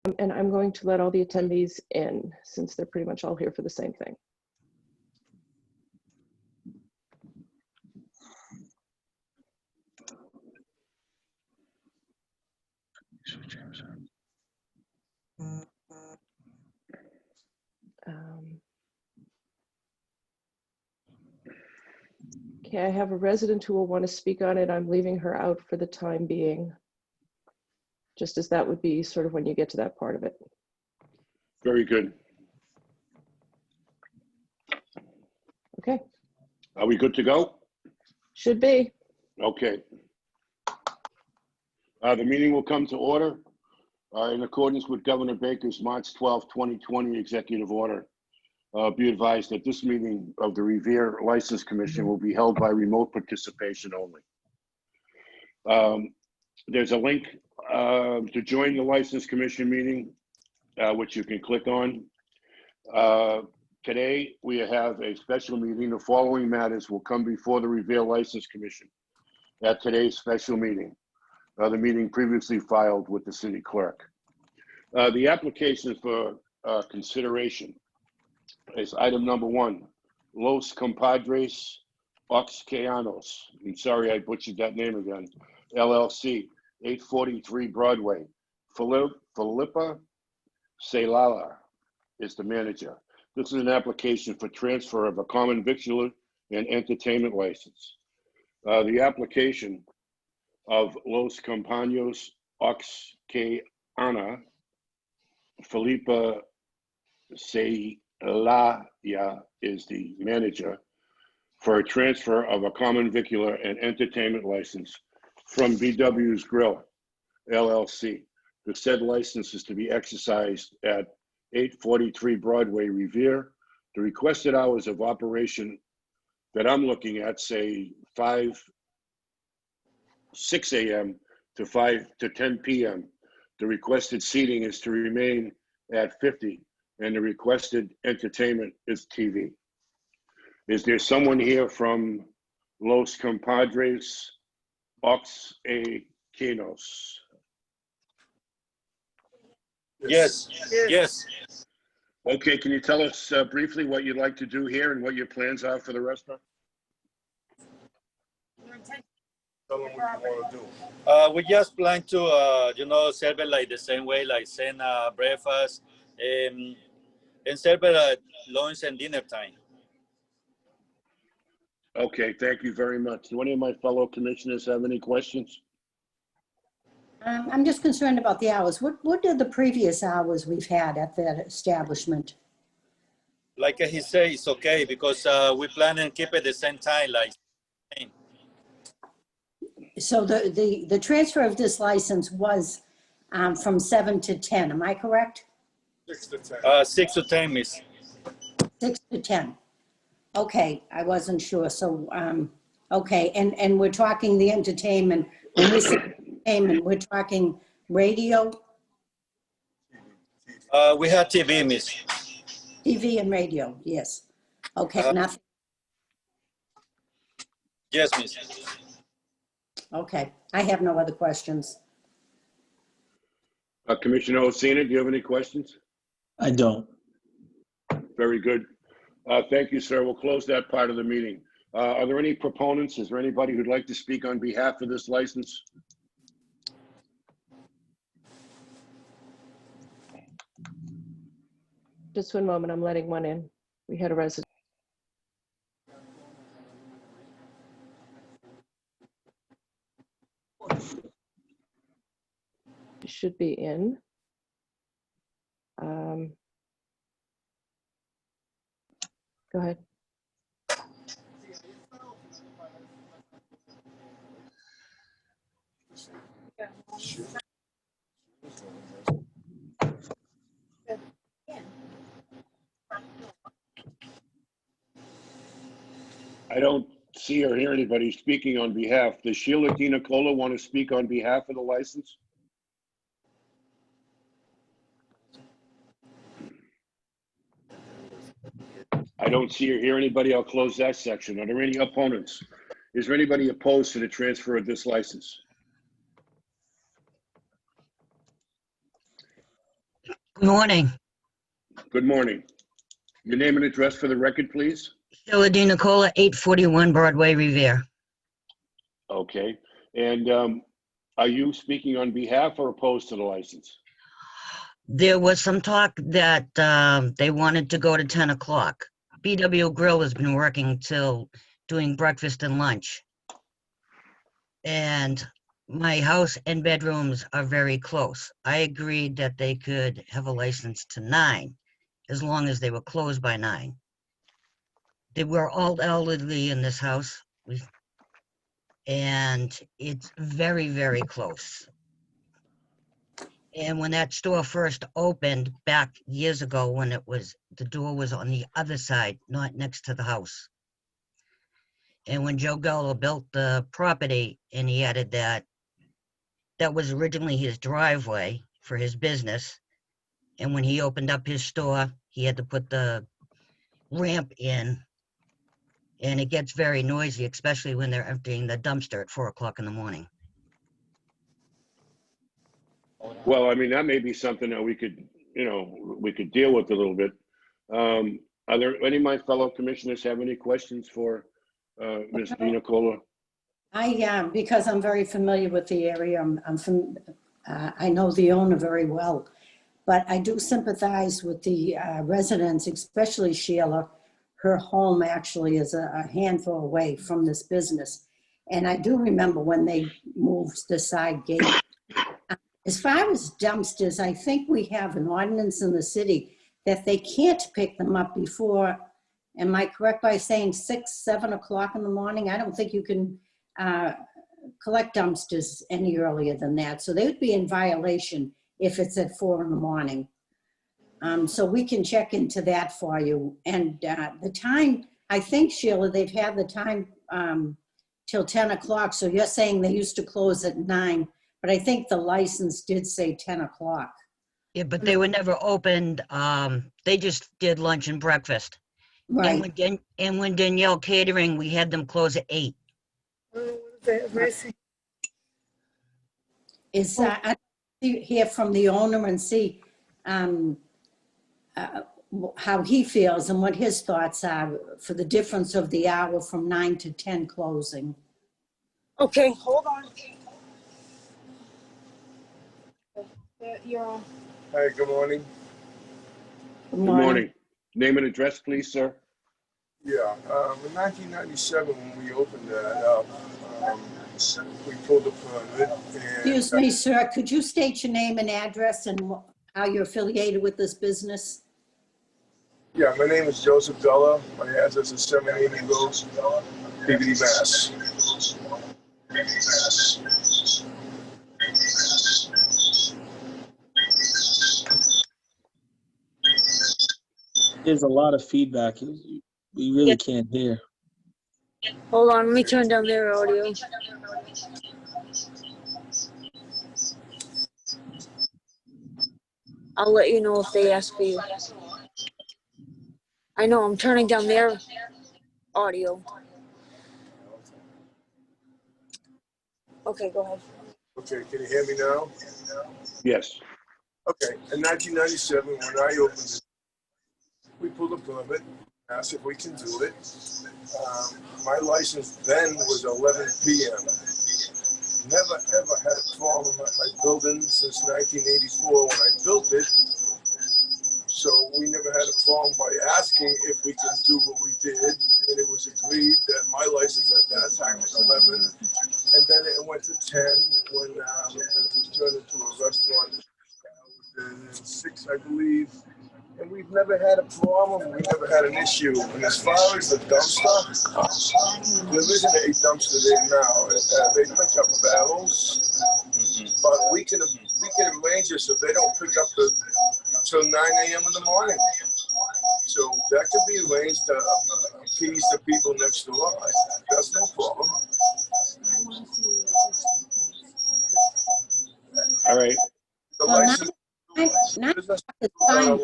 And I'm going to let all the attendees in since they're pretty much all here for the same thing. Okay, I have a resident who will want to speak on it. I'm leaving her out for the time being, just as that would be sort of when you get to that part of it. Very good. Okay. Are we good to go? Should be. Okay. The meeting will come to order in accordance with Governor Baker's March 12, 2020 executive order. Be advised that this meeting of the Revere License Commission will be held by remote participation only. There's a link to join the License Commission meeting, which you can click on. Today, we have a special meeting. The following matters will come before the Revere License Commission at today's special meeting. The meeting previously filed with the city clerk. The application for consideration is item number 1, Los Compadres Oxcayanos. I'm sorry I butchered that name again. LLC, 843 Broadway. Philippa Celala is the manager. This is an application for transfer of a common victular and entertainment license. The application of Los Compaños Oxcayana, Philippa Celaya is the manager for a transfer of a common vicular and entertainment license from BW's Grill, LLC. The said license is to be exercised at 843 Broadway, Revere. The requested hours of operation that I'm looking at say 6 a.m. to 10 p.m. The requested seating is to remain at 50, and the requested entertainment is TV. Is there someone here from Los Compadres Oxcayanos? Yes. Yes. Okay, can you tell us briefly what you'd like to do here and what your plans are for the restaurant? Tell them what you want to do. We just plan to, serve it like the same way, like cena, breakfast, and serve it at lunch and dinner time. Okay, thank you very much. Do any of my fellow commissioners have any questions? I'm just concerned about the hours. What are the previous hours we've had at that establishment? Like he said, it's okay because we plan and keep it the same time, like. So the transfer of this license was from 7 to 10, am I correct? 6 to 10. 6 to 10, miss. 6 to 10. Okay, I wasn't sure. So, okay, and we're talking the entertainment. When we say entertainment, we're talking radio? We have TV, miss. TV and radio, yes. Okay, nothing. Yes, miss. Okay, I have no other questions. Commissioner Osina, do you have any questions? I don't. Very good. Thank you, sir. We'll close that part of the meeting. Are there any proponents? Is there anybody who'd like to speak on behalf of this license? Just one moment, I'm letting one in. We had a resident. You should be in. Go ahead. I don't see or hear anybody speaking on behalf. Does Sheila Dina Cola want to speak on behalf of the license? I don't see or hear anybody. I'll close that section. Are there any opponents? Is there anybody opposed to the transfer of this license? Good morning. Good morning. Your name and address for the record, please? Sheila Di Nicola, 841 Broadway, Revere. Okay. And are you speaking on behalf or opposed to the license? There was some talk that they wanted to go to 10 o'clock. BW Grill has been working till doing breakfast and lunch. And my house and bedrooms are very close. I agreed that they could have a license to 9, as long as they were closed by 9. They were all elderly in this house. And it's very, very close. And when that store first opened back years ago, when the door was on the other side, not next to the house. And when Joe Gallo built the property and he added that was originally his driveway for his business. And when he opened up his store, he had to put the ramp in. And it gets very noisy, especially when they're emptying the dumpster at 4 o'clock in the morning. Well, I mean, that may be something that we could, we could deal with a little bit. Are there any of my fellow commissioners have any questions for Ms. Di Nicola? Because I'm very familiar with the area, I know the owner very well, but I do sympathize with the residents, especially Sheila. Her home actually is a handful away from this business. And I do remember when they moved the side gate. As far as dumpsters, I think we have an ordinance in the city that they can't pick them up before, am I correct by saying 6, 7 o'clock in the morning? I don't think you can collect dumpsters any earlier than that. So they would be in violation if it's at 4 in the morning. So we can check into that for you. And the time, I think, Sheila, they've had the time till 10 o'clock. So you're saying they used to close at 9, but I think the license did say 10 o'clock. Yeah, but they were never opened. They just did lunch and breakfast. Right. And when Danielle Catering, we had them close at 8. Is I hear from the owner and see how he feels and what his thoughts are for the difference of the hour from 9 to 10 closing. Okay, hold on. You're on. Hi, good morning. Good morning. Name and address, please, sir. Yeah, in 1997, when we opened that up, we pulled the permit. Excuse me, sir, could you state your name and address and how you're affiliated with this business? Yeah, my name is Joseph Della. My address is 780 Rose, Peabody, Mass. There's a lot of feedback. We really can't hear. Hold on, let me turn down their audio. I'll let you know if they ask for you. I know, I'm turning down their audio. Okay, go ahead. Okay, can you hear me now? Yes. Okay, in 1997, when I opened it, we pulled a permit, asked if we can do it. My license then was 11 p.m. Never ever had a problem at my building since 1984 when I built it. So we never had a problem by asking if we can do what we did. And it was agreed that my license at that time was 11. And then it went to 10 when it was turned into a restaurant. Within 6, I believe. And we've never had a problem. We never had an issue. And as far as the dumpster, there isn't a dumpster there now. They pick up barrels, but we can arrange it so they don't pick up till 9 a.m. in the morning. So that could be arranged to appease the people next door. That's no problem. All right. The Well, license. 9 o'clock is fine.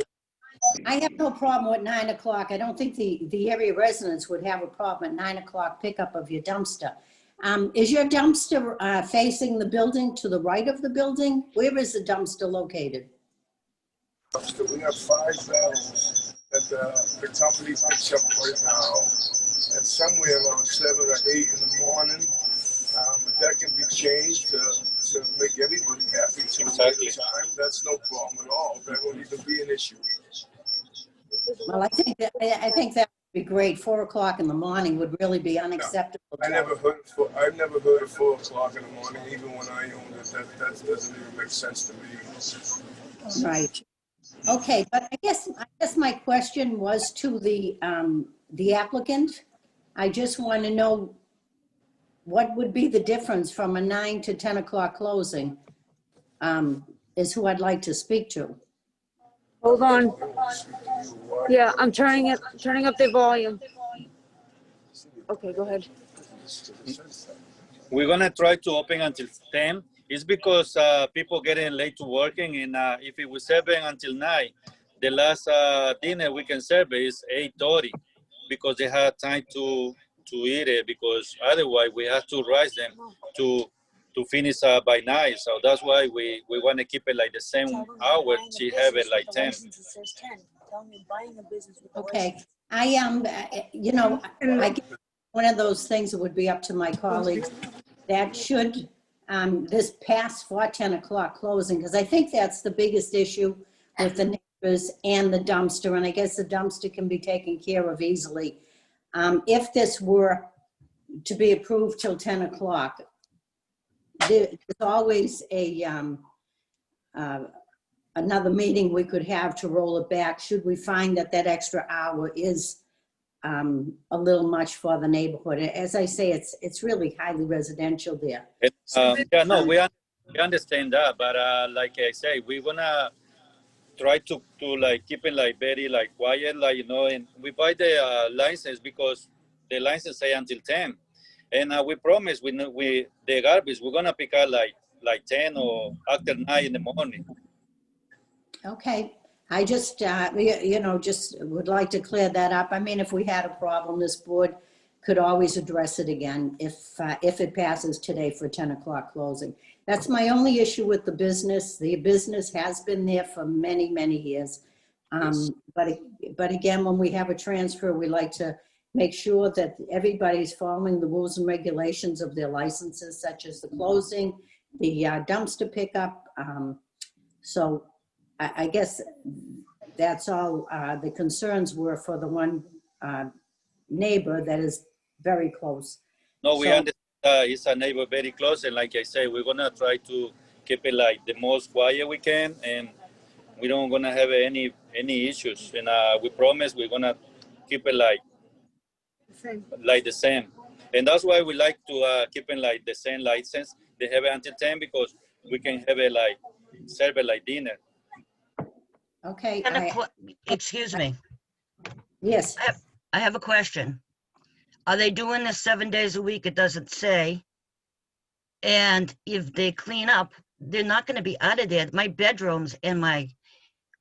I have no problem with 9 o'clock. I don't think the area residents would have a problem at 9 o'clock pickup of your dumpster. Is your dumpster facing the building to the right of the building? Where is the dumpster located? dumpster. We have 5 barrels that the company picks up right now at somewhere around 7 or 8 in the morning. But that can be changed to make everybody happy to Exactly. the time. That's no problem at all. That won't even be an issue. Well, I think that would be great. 4 o'clock in the morning would really be unacceptable. I've never heard of 4 o'clock in the morning, even when I owned it. That doesn't even make sense to me. Right. Okay, but I guess my question was to the applicant. I just want to know what would be the difference from a 9 to 10 o'clock closing, is who I'd like to speak to. Hold on. Yeah, I'm turning up the volume. Okay, go ahead. We're gonna try to open until 10. It's because people getting late to working, and if it was 7 until 9, the last dinner we can serve is 8:30, because they have time to eat it, because otherwise we have to rush them to finish by 9. So that's why we want to keep it like the same hour. She have it like 10. Okay, I guess one of those things that would be up to my colleagues that should, this pass for 10 o'clock closing, because I think that's the biggest issue with the neighbors and the dumpster, and I guess the dumpster can be taken care of easily. If this were to be approved till 10 o'clock, there's always another meeting we could have to roll it back should we find that extra hour is a little much for the neighborhood. As I say, it's really highly residential there. Yeah, no, we understand that, but like I say, we wanna try to like keep it like very like quiet, like, you know, and we buy the license because the license say until 10, and we promise we the garbage we're gonna pick up like 10 or after 9 in the morning. Okay, I just, just would like to clear that up. I mean, if we had a problem, this board could always address it again if it passes today for 10 o'clock closing. That's my only issue with the business. The business has been there for many, many years. But again, when we have a transfer, we like to make sure that everybody's following the rules and regulations of their licenses, such as the closing, the dumpster pickup. So I guess that's all the concerns were for the one neighbor that is very close. No, we understand it's a neighbor very close, and like I say, we're gonna try to keep it like the most quiet we can, and we don't gonna have any issues. And we promise we're gonna keep it like the same. And that's why we like to keep it like the same license. They have it until 10 because we can have it like serve it like dinner. Okay. Excuse me. Yes. I have a question. Are they doing this 7 days a week? It doesn't say. And if they clean up, they're not going to be out of there. My bedrooms and my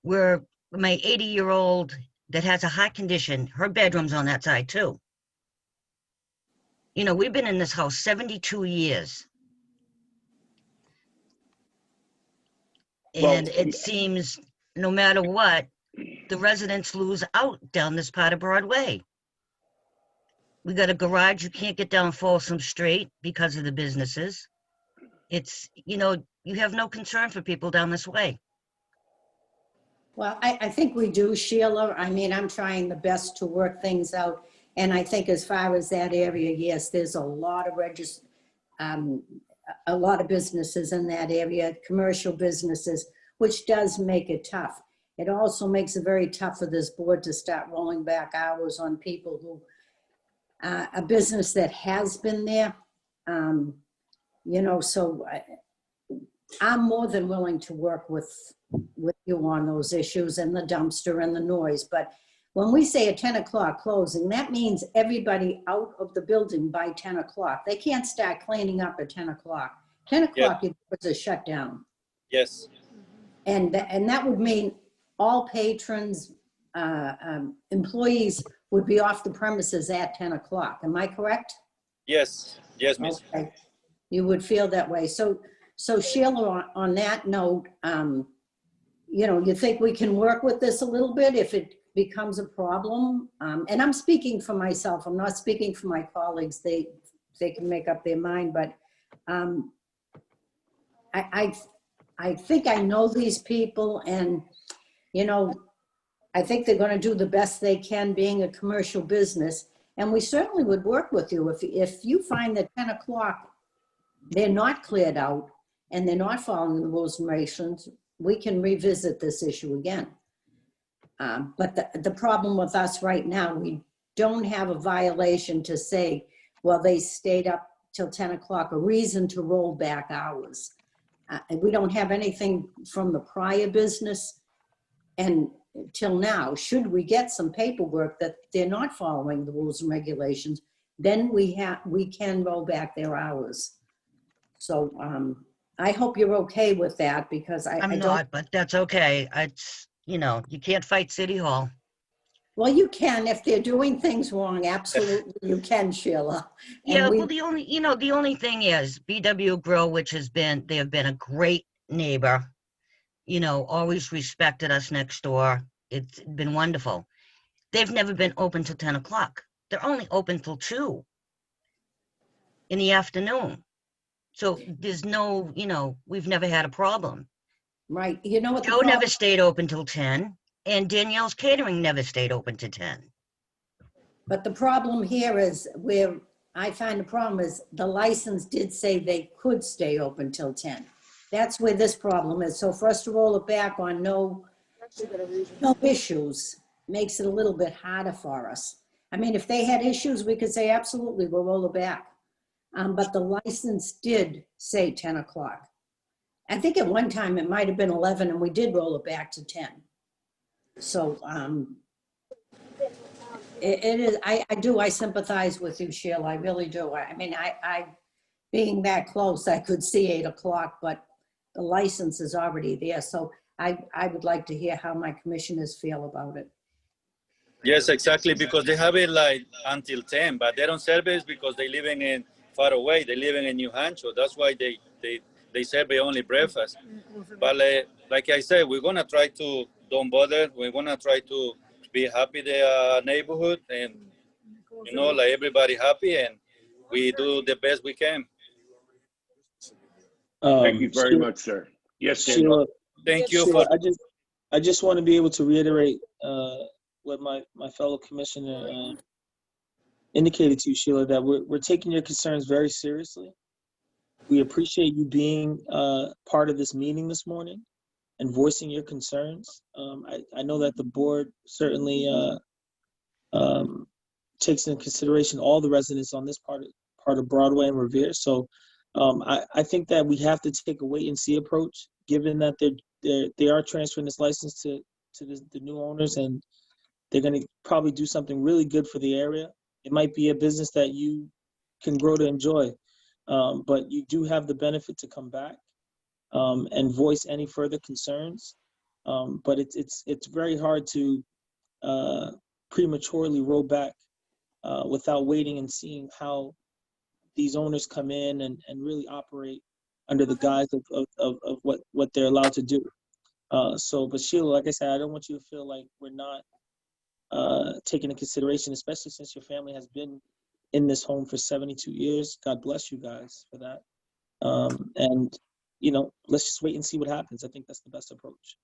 80-year-old that has a heart condition, her bedroom's on that side too. You know, we've been in this house 72 years. And it seems no matter what, the residents lose out down this part of Broadway. We got a garage, you can't get down Folsom Street because of the businesses. It's, you know, you have no concern for people down this way. Well, I think we do, Sheila. I mean, I'm trying the best to work things out. And I think as far as that area, yes, there's a lot of businesses in that area, commercial businesses, which does make it tough. It also makes it very tough for this board to start rolling back hours on people who, a business that has been there, you know, so I'm more than willing to work with you on those issues and the dumpster and the noise. But when we say a 10 o'clock closing, that means everybody out of the building by 10 o'clock. They can't start cleaning up at 10 o'clock. 10 o'clock, your doors are shut down. Yes. And that would mean all patrons, employees would be off the premises at 10 o'clock. Am I correct? Yes. Yes, Miss. Okay. You would feel that way. So Sheila, on that note, you know, you think we can work with this a little bit if it becomes a problem? And I'm speaking for myself. I'm not speaking for my colleagues. They can make up their mind, but I think I know these people, and, you know, I think they're going to do the best they can being a commercial business. And we certainly would work with you if you find that 10 o'clock, they're not cleared out and they're not following the rules and regulations, we can revisit this issue again. But the problem with us right now, we don't have a violation to say, well, they stayed up till 10 o'clock, a reason to roll back hours. We don't have anything from the prior business and till now. Should we get some paperwork that they're not following the rules and regulations, then we can roll back their hours. So I hope you're okay with that, because I I'm don't. not, but that's okay. It's, you know, you can't fight City Hall. Well, you can if they're doing things wrong. Absolutely, you can, Sheila. And Yeah, we, well, the only thing is BW Grill, which they have been a great neighbor, you know, always respected us next door. It's been wonderful. They've never been open till 10 o'clock. They're only open till 2 in the afternoon. So there's no, you know, we've never had a problem. right, you know what the Joe problem, never stayed open till 10, and Danielle's Catering never stayed open to 10. but the problem here is where I find the problem is the license did say they could stay open till 10. That's where this problem is. So for us to roll it back on no issues makes it a little bit harder for us. I mean, if they had issues, we could say, absolutely, we'll roll it back. But the license did say 10 o'clock. I think at one time it might have been 11 and we did roll it back to 10. So it is, I sympathize with you, Sheila, I really do. I mean, I being that close, I could see 8 o'clock, but the license is already there. So I would like to hear how my commissioners feel about it. Yes, exactly, because they have it like until 10, but they don't serve it because they living in far away. They living in New Hampshire. That's why they serve only breakfast. But like I said, we're gonna try to don't bother. We're gonna try to be happy the neighborhood, and you know, like everybody happy, and we do the best we can. Thank you very much, sir. Yes, Dan. Sheila, Thank you Sheila, for. I just want to be able to reiterate what my fellow commissioner indicated to you, Sheila, that we're taking your concerns very seriously. We appreciate you being part of this meeting this morning and voicing your concerns. I know that the board certainly takes into consideration all the residents on this part of Broadway and Revere. So I think that we have to take a wait and see approach, given that they are transferring this license to the new owners, and they're going to probably do something really good for the area. It might be a business that you can grow to enjoy, but you do have the benefit to come back and voice any further concerns. But it's very hard to prematurely roll back without waiting and seeing how these owners come in and really operate under the guise of what they're allowed to do. But Sheila, like I said, I don't want you to feel like we're not taking into consideration, especially since your family has been in this home for 72 years. God bless you guys for that. And, you know, let's just wait and see what happens. I think that's the best approach.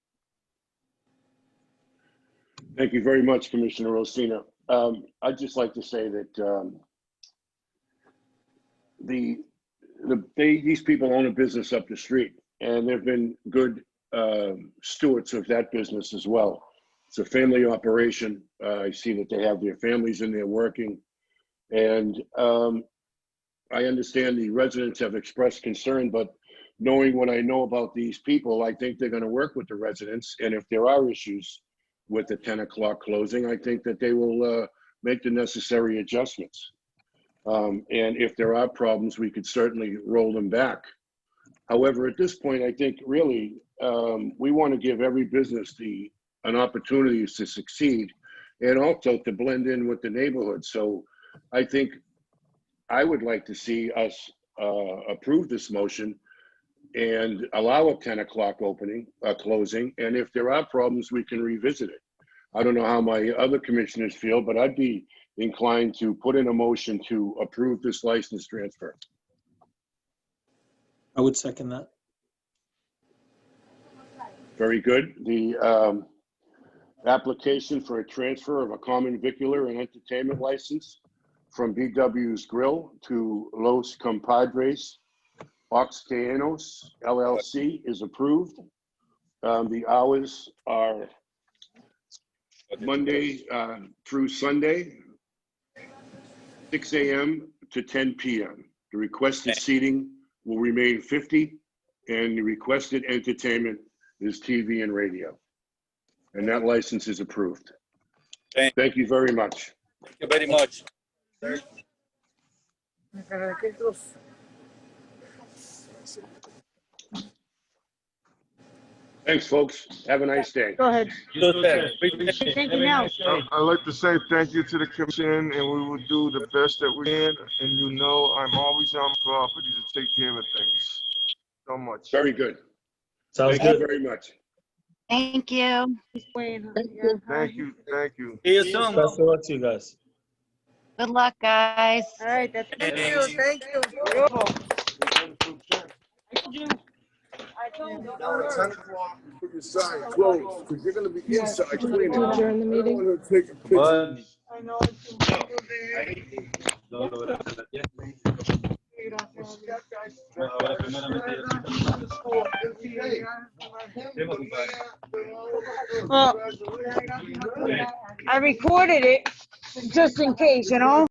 Thank you very much, Commissioner Rosina. I'd just like to say that these people own a business up the street, and they've been good stewards of that business as well. It's a family operation. I see that they have their families in there working, and I understand the residents have expressed concern, but knowing what I know about these people, I think they're going to work with the residents, and if there are issues with the 10 o'clock closing, I think that they will make the necessary adjustments. And if there are problems, we could certainly roll them back. However, at this point, I think really we want to give every business an opportunity to succeed and also to blend in with the neighborhood. So I think I would like to see us approve this motion and allow a 10 o'clock closing. And if there are problems, we can revisit it. I don't know how my other commissioners feel, but I'd be inclined to put in a motion to approve this license transfer. I would second that. Very good. The application for a transfer of a common vicular and entertainment license from BW's Grill to Los Compadres Oxcanos LLC is approved. The hours are Monday through Sunday, 6 a.m. to 10 p.m. The requested seating will remain 50, and the requested entertainment is TV and radio. And that license is approved. Thank you very much. Thank you very much. Thanks, folks. Have a nice day. Go ahead. Thank you, Nell. I'd like to say thank you to the commission, and we will do the best that we can. And you know, I'm always on property to take care of things. So much. Very good. Sounds Thank you good. very much. Thank you. Thank you. Thank you. See you soon. Best of luck to you guys. Good luck, guys. All right, that's Thank you. Thank you. Beautiful. I told you. Now at 10 o'clock, you put your sign closed, because you're gonna be inside Would you like cleaning. to adjourn the meeting? I don't wanna take a picture. What? I know it's Well, I recorded it just in case, you know?